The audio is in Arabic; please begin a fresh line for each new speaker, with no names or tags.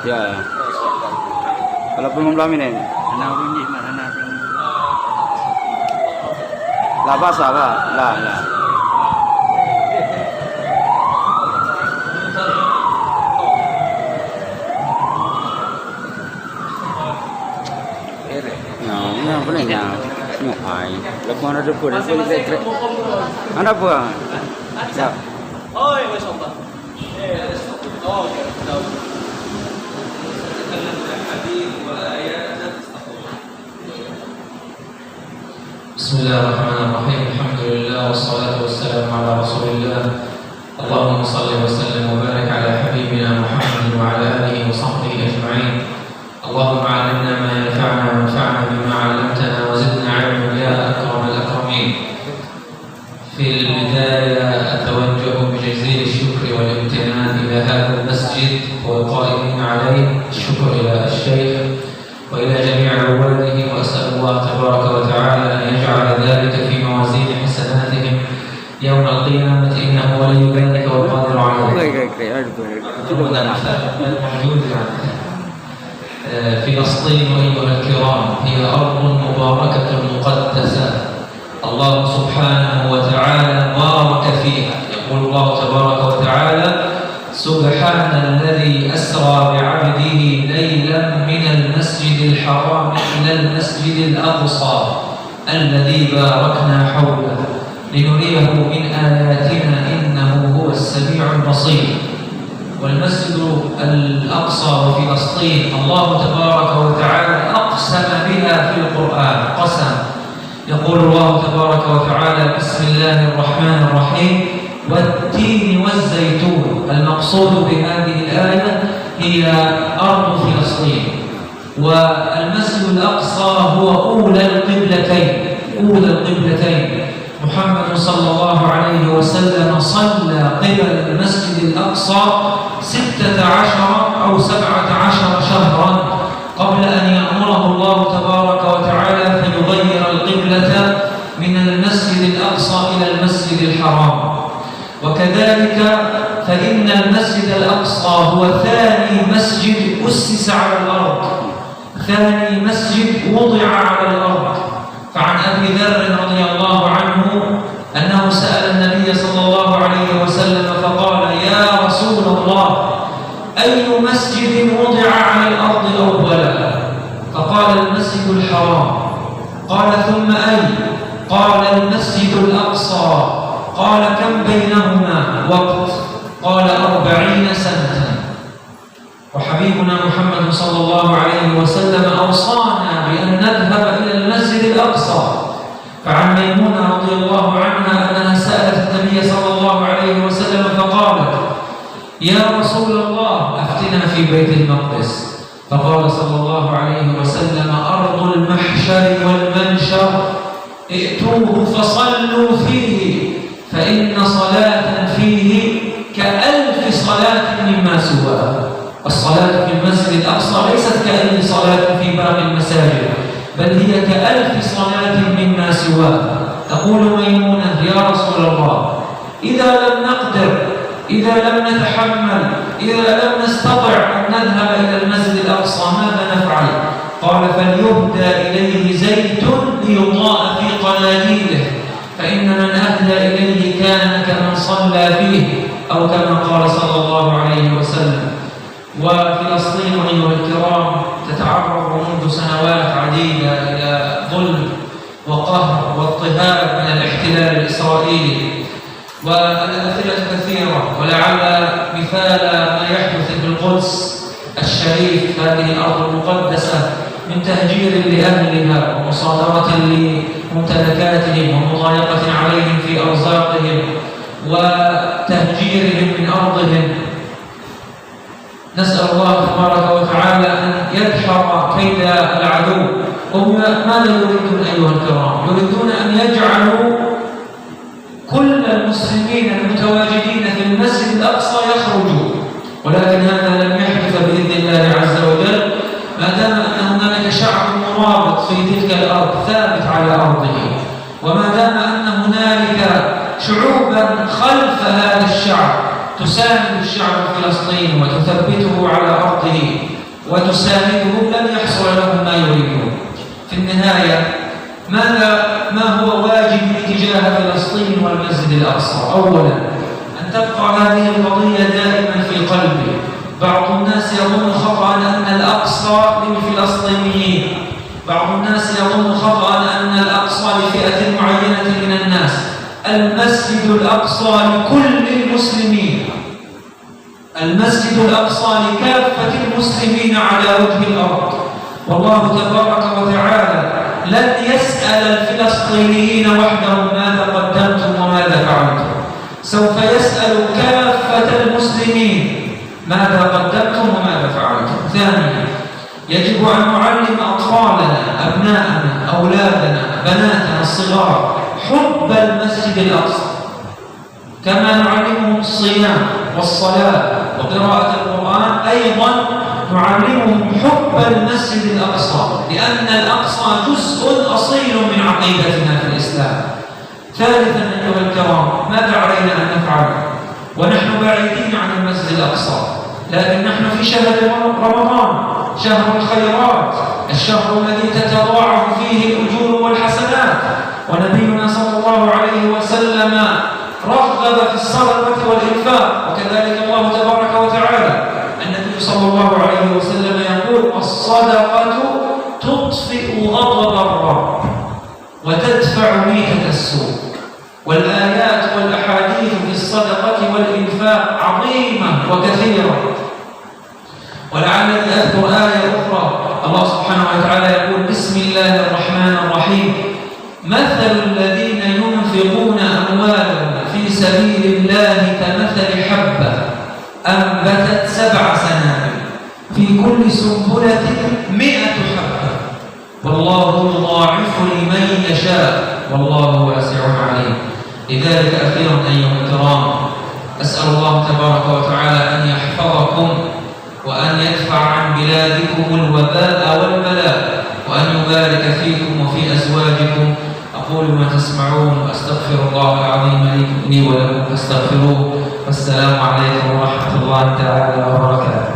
Ya. Kalau belum melamin ini,
Anak bunyi mana anak yang
lah bahasa apa? Lah. Nah, boleh nyau, nyuai. Lepas ada depan, ada krek. Anda apa? Ya.
Oh, ya sobat. Oh, tahu.
بسم الله الرحمن الرحيم. الحمد لله والصلاة والسلام على رسول الله. اللهم صل وسلم وبارك على حبيبنا محمد وعلى آله وصحبه أجمعين. اللهم علمنا ما ينفعنا وانفعنا بما علمتنا وزدنا علما يا أكرم الأكرمين. في البداية أتوجه بجزيل الشكر والامتنان إلى هذا المسجد والقائمين عليه. الشكر إلى الشيخ وإلى جميع عباده، وأسأل الله تبارك وتعالى أن يجعل ذلك في موازين حسناتهم يوم القيامة، إنه ولي ذلك والقادر عليه. فلسطين أيها الكرام هي أرض مباركة مقدسة، الله سبحانه وتعالى بارك فيها. يقول الله تبارك وتعالى: سبحان الذي أسرى بعبده ليلا من المسجد الحرام إلى المسجد الأقصى الذي باركنا حوله لنريه من آياتنا إنه هو السميع البصير. والمسجد الأقصى وفلسطين الله تبارك وتعالى أقسم بها في القرآن قسم. يقول الله تبارك وتعالى: بسم الله الرحمن الرحيم والتين والزيتون. المقصود بهذه الآية هي أرض فلسطين، والمسجد الأقصى هو أولى القبلتين. محمد صلى الله عليه وسلم صلى قبل المسجد الأقصى 16 أو 17 شهرا قبل أن يأمره الله تبارك وتعالى فيغير القبلة من المسجد الأقصى إلى المسجد الحرام. وكذلك فإن المسجد الأقصى هو ثاني مسجد أسس على الأرض، ثاني مسجد وضع على الأرض. فعن أبي ذر رضي الله عنه أنه سأل النبي صلى الله عليه وسلم فقال: يا رسول الله، أي مسجد وضع على الأرض أولا؟ فقال: المسجد الحرام. قال: ثم أي؟ قال: المسجد الأقصى. قال: كم بينهما وقت؟ قال: 40 سنة. وحبيبنا محمد صلى الله عليه وسلم أوصانا بأن نذهب إلى المسجد الأقصى. فعن ميمونة رضي الله عنها أنها سألت النبي صلى الله عليه وسلم فقالت: يا رسول الله، أفتنا في بيت المقدس. فقال صلى الله عليه وسلم: أرض المحشر والمنشر، ائتوه فصلوا فيه، فإن صلاة فيه ك1000 صلاة مما سواه. الصلاة في المسجد الأقصى ليست كأي صلاة في باقي المساجد، بل هي ك1000 صلاة مما سواه. تقول ميمونة: يا رسول الله، إذا لم نقدر، إذا لم نتحمل، إذا لم نستطع أن نذهب إلى المسجد الأقصى ماذا نفعل؟ قال: فليهدى إليه زيت ليضاء في قناديله، فإن من أهدى إليه كان كمن صلى فيه، أو كما قال صلى الله عليه وسلم. وفلسطين أيها الكرام تتعرض منذ سنوات عديدة إلى ظلم وقهر واضطهاد من الاحتلال الإسرائيلي، والأمثلة كثيرة، ولعل مثال ما يحدث في القدس الشريف، هذه الأرض المقدسة، من تهجير لأهلها ومصادرة لممتلكاتهم ومضايقة عليهم في أرزاقهم وتهجيرهم من أرضهم. نسأل الله تبارك وتعالى أن يدحر كيد العدو. هم ماذا يريدون أيها الكرام؟ يريدون أن يجعلوا كل المسلمين المتواجدين في المسجد الأقصى يخرجوا، ولكن هذا لم يحدث بإذن الله عز وجل، ما دام أن هناك شعب مرابط في تلك الأرض ثابت على أرضه، وما دام أن هنالك شعوبا خلف هذا الشعب تساند الشعب الفلسطيني وتثبته على أرضه وتساندهم لن يحصل لهم ما يريدون. في النهاية ما هو واجب تجاه فلسطين والمسجد الأقصى؟ أولا أن تبقى هذه القضية دائما في قلبي. بعض الناس يظن خطأ أن الأقصى للفلسطينيين، بعض الناس يظن خطأ أن الأقصى لفئة معينة من الناس. المسجد الأقصى لكل المسلمين، المسجد الأقصى لكافة المسلمين على وجه الأرض. والله تبارك وتعالى لن يسأل الفلسطينيين وحدهم ماذا قدمتم وماذا فعلتم، سوف يسأل كافة المسلمين ماذا قدمتم وماذا فعلتم. ثانيا يجب أن نعلم أطفالنا، أبناءنا، أولادنا، بناتنا الصغار حب المسجد الأقصى، كما نعلمهم الصيام والصلاة وقراءة القرآن، أيضا نعلمهم حب المسجد الأقصى، لأن الأقصى جزء أصيل من عقيدتنا في الإسلام. ثالثا أيها الكرام، ماذا علينا أن نفعل ونحن بعيدين عن المسجد الأقصى؟ لكن نحن في شهر رمضان، شهر الخيرات، الشهر الذي تتضاعف فيه الأجور والحسنات، ونبينا صلى الله عليه وسلم رغب في الصدقة والإنفاق، وكذلك الله تبارك وتعالى. النبي صلى الله عليه وسلم يقول: الصدقة تطفئ غضب الرب وتدفع ميتة السوء. والآيات والأحاديث في الصدقة والإنفاق عظيمة وكثيرة. ولعلني أذكر آية أخرى، الله سبحانه وتعالى يقول: بسم الله الرحمن الرحيم: مثل الذين ينفقون أموالهم في سبيل الله كمثل حبة أنبتت 7 سنابل في كل سنبلة 100 حبة والله يضاعف لمن يشاء والله واسع عليم. لذلك أخيرا أيها الكرام، أسأل الله تبارك وتعالى أن يحفظكم وأن يدفع عن بلادكم الوباء والبلاء وأن يبارك فيكم وفي أزواجكم. أقول ما تسمعون وأستغفر الله العظيم لي ولكم فاستغفروه. والسلام عليكم ورحمة الله تعالى وبركاته.